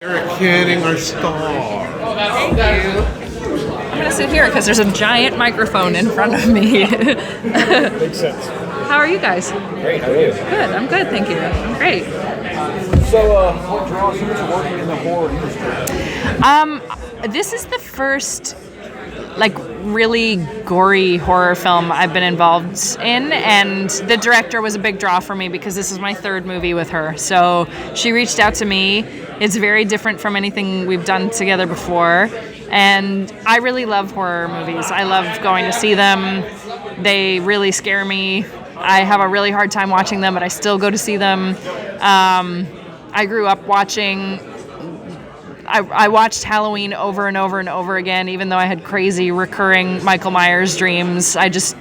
Eric Canning, our star. Thank you. I'm going to sit here because there's a giant microphone in front of me. Makes sense. How are you guys? Great, how are you? Good, I'm good, thank you. I'm great. So, what draws you to working in the horror industry? This is the first, really gory horror film I've been involved in, and the director was a big draw for me because this is my third movie with her. So she reached out to me. It's very different from anything we've done together before, and I really love horror movies. I love going to see them. They really scare me. I have a really hard time watching them, but I still go to see them. I grew up watching... I watched Halloween over and over and over again, even though I had crazy recurring Michael Myers dreams. I just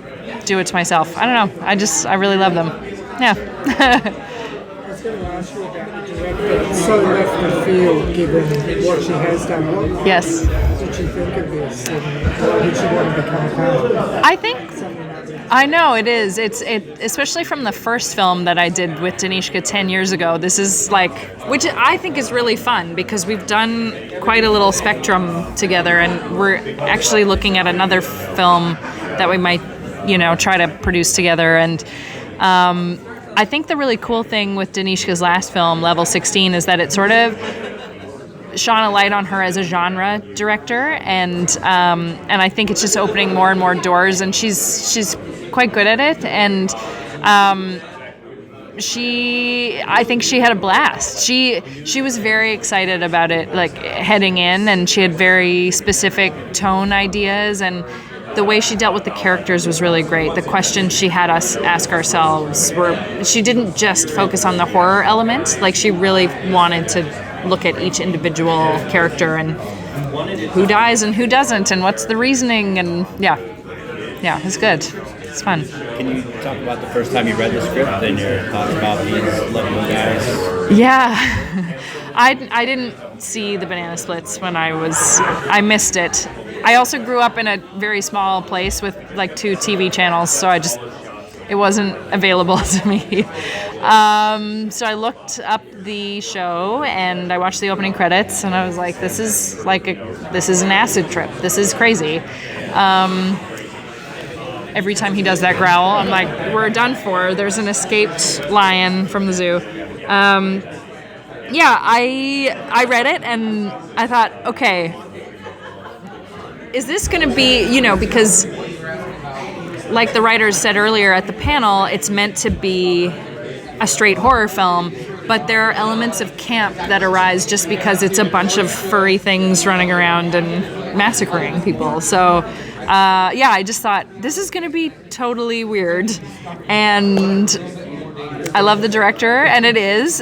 do it to myself. I don't know. I really love them. Yeah. I was going to ask you about the director. It's so left of field given what she has done. What Yes. did she think of this? And why did she want to become a part of I think... I know it is. It's especially from the first film that I did with Danishka 10 years ago. This is which I think is really fun because we've done quite a little spectrum together, and we're actually looking at another film that we might, try to produce together. And I think the really cool thing with Danishka's last film, Level 16, is that it sort of shone a light on her as a genre director, and I think it's just opening more and more doors, and she's quite good at it, and I think she had a blast. She was very excited about it, heading in, and she had very specific tone ideas, and the way she dealt with the characters was really great. The questions she had us ask ourselves she didn't just focus on the horror element, she really wanted to look at each individual character and who dies and who doesn't and what's the reasoning, and yeah, it's good. It's fun. Can you talk about the first time you read the script and your thoughts about these lovely guys? Yeah. I didn't see the Banana Splits when I missed it. I also grew up in a very small place with 2 TV channels, so it wasn't available to me. So I looked up the show and I watched the opening credits, and I was like, this is an acid trip. This is crazy. Every time he does that growl, I'm like, we're done for. There's an escaped lion from the zoo. I read it and I thought, okay, is this going to be, because like the writers said earlier at the panel, it's meant to be a straight horror film, but there are elements of camp that arise just because it's a bunch of furry things running around and massacring people. So, I just thought, this is going to be totally weird. And I love the director, and it is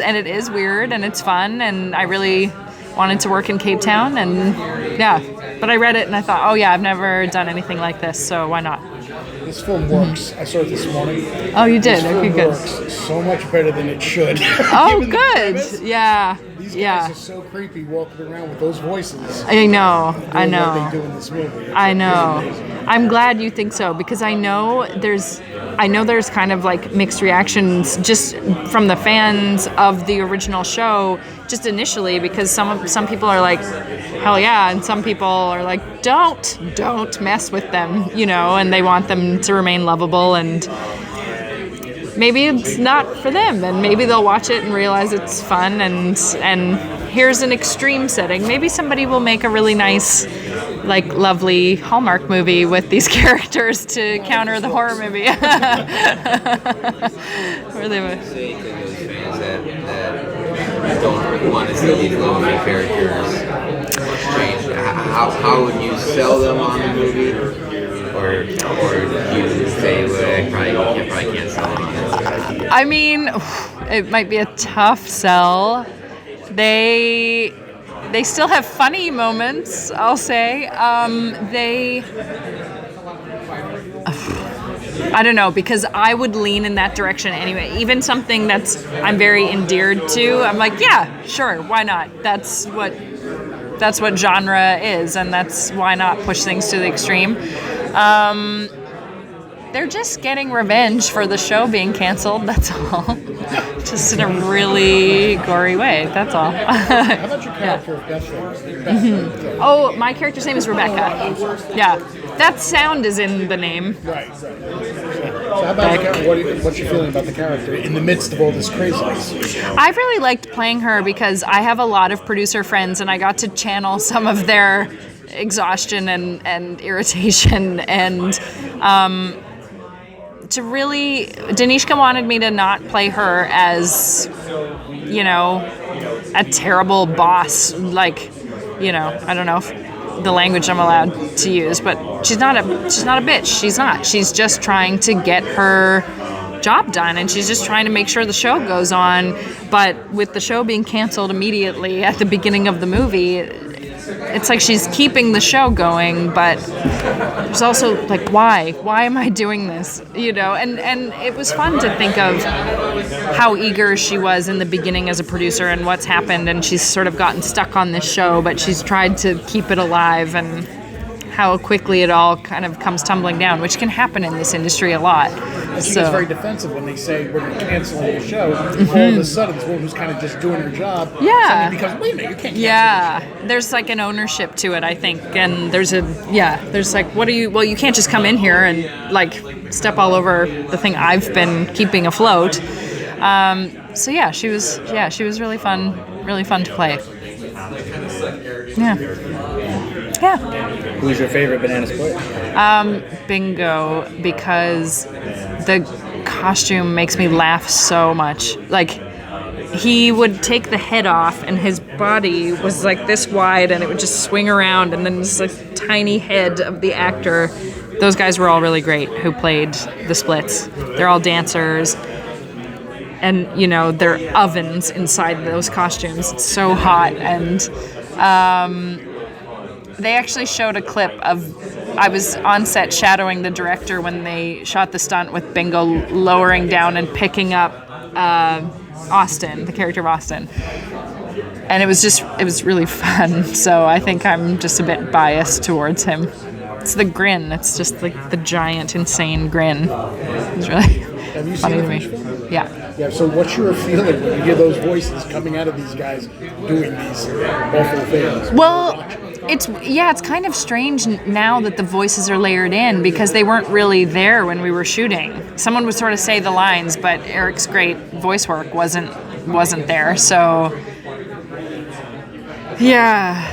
weird, and it's fun, and I really wanted to work in Cape Town, and but I read it and I thought, I've never done anything like this, so why not? This film works. I saw it this morning. Oh, you did? This film Okay, good. works so much better than it should. Oh, Given the good. premise, Yeah. These guys Yeah. are so creepy walking around with those voices. I know. doing I know. What they do in this movie. I know. I'm glad you think so, because I know there's kind of mixed reactions just from the fans of the original show, just initially, because some people are like, hell yeah, and some people are like, don't mess with them, and they want them to remain lovable, and maybe it's not for them, and maybe they'll watch it and realize it's fun, and here's an extreme setting. Maybe somebody will make a really nice, lovely Hallmark movie with these characters to counter the horror movie. Where they would Say to those fans that don't want to see these lovely characters change. How would you sell them on the movie? Or do you say, well, I probably can't sell them? I mean, it might be a tough sell. They still have funny moments, I'll say. I don't know, because I would lean in that direction anyway. Even something I'm very endeared to, I'm like, yeah, sure, why not? That's what genre is, and that's why not push things to the extreme. they're just getting revenge for the show being canceled. That's all. Just in a really gory way. That's all. How about your character of Beth? Oh, my character's name is Rebecca. Yeah, that sound is in the name. Right. So how about what's your feeling about the character in the midst of all this craziness? I really liked playing her because I have a lot of producer friends, and I got to channel some of their exhaustion and irritation, and to really, Danishka wanted me to not play her as, you know, a terrible boss, like, you know, I don't know if the language I'm allowed to use, but she's not a bitch. She's not. She's just trying to get her job done, and she's just trying to make sure the show goes on. But with the show being canceled immediately at the beginning of the movie, it's like she's keeping the show going, but there's also like, why am I doing this, you know? And it was fun to think of how eager she was in the beginning as a producer and what's happened, and she's sort of gotten stuck on this show, but she's tried to keep it alive, and how quickly it all kind of comes tumbling down, which can happen in this industry a lot. She gets very defensive when they say we're canceling the show. All of a sudden, this woman who's kind of just doing her job. Yeah. Because wait a minute, you can't cancel Yeah, there's like an ownership to it, I think, and there's like, you can't just come in here and like step all over the thing I've been keeping afloat. So yeah, she was really fun to play. Yeah. Who's your favorite Banana Split? Bingo, because the costume makes me laugh so much. Like, he would take the head off and his body was like this wide and it would just swing around, and then this like tiny head of the actor. Those guys were all really great who played the Splits. They're all dancers, and you know, they're ovens inside those costumes. It's so hot. And they actually showed a clip of, I was on set shadowing the director when they shot the stunt with Bingo lowering down and picking up Austin, the character of Austin. And it was really fun. So I think I'm just a bit biased towards him. It's the grin. It's just like the giant, insane grin. It's really funny to me. Yeah. So what's your feeling when you hear those voices coming out of these guys doing these awful things? Well, it's kind of strange now that the voices are layered in, because they weren't really there when we were shooting. Someone would sort of say the lines, but Eric's great voice work wasn't there. So yeah.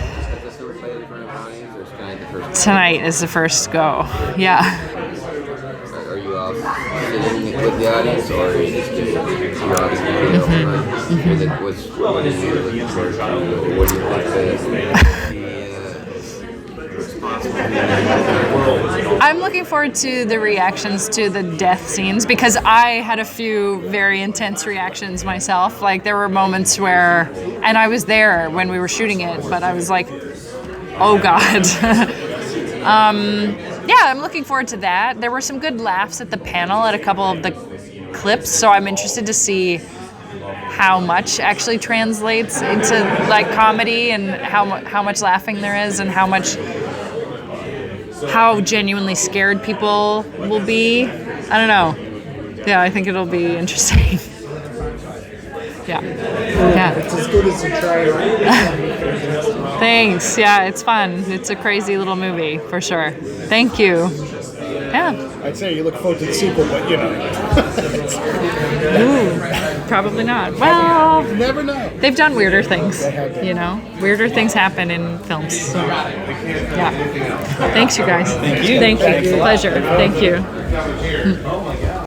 Tonight is the first go. Yeah. Are you all sitting with the audience, or are you just doing your audience? What is your looking for? What do you think I'm looking forward to the reactions to the death scenes, because I had a few very intense reactions myself. Like, there were moments where, and I was there when we were shooting it, but I was like, oh God. Yeah, I'm looking forward to that. There were some good laughs at the panel at a couple of the clips, so I'm interested to see how much actually translates into like comedy, and how much laughing there is, and how genuinely scared people will be. I don't know. Yeah, I think it'll be interesting. Yeah. It's as good as you try it. Thanks. Yeah, it's fun. It's a crazy little movie, for sure. Thank you. Yeah. I'd say you look forward to the sequel, but you know. Ooh, probably not. Well, You never know. they've done weirder things, you know? Weirder things happen in films. So, yeah. Thanks, you guys. Thank you. Pleasure. Thank you.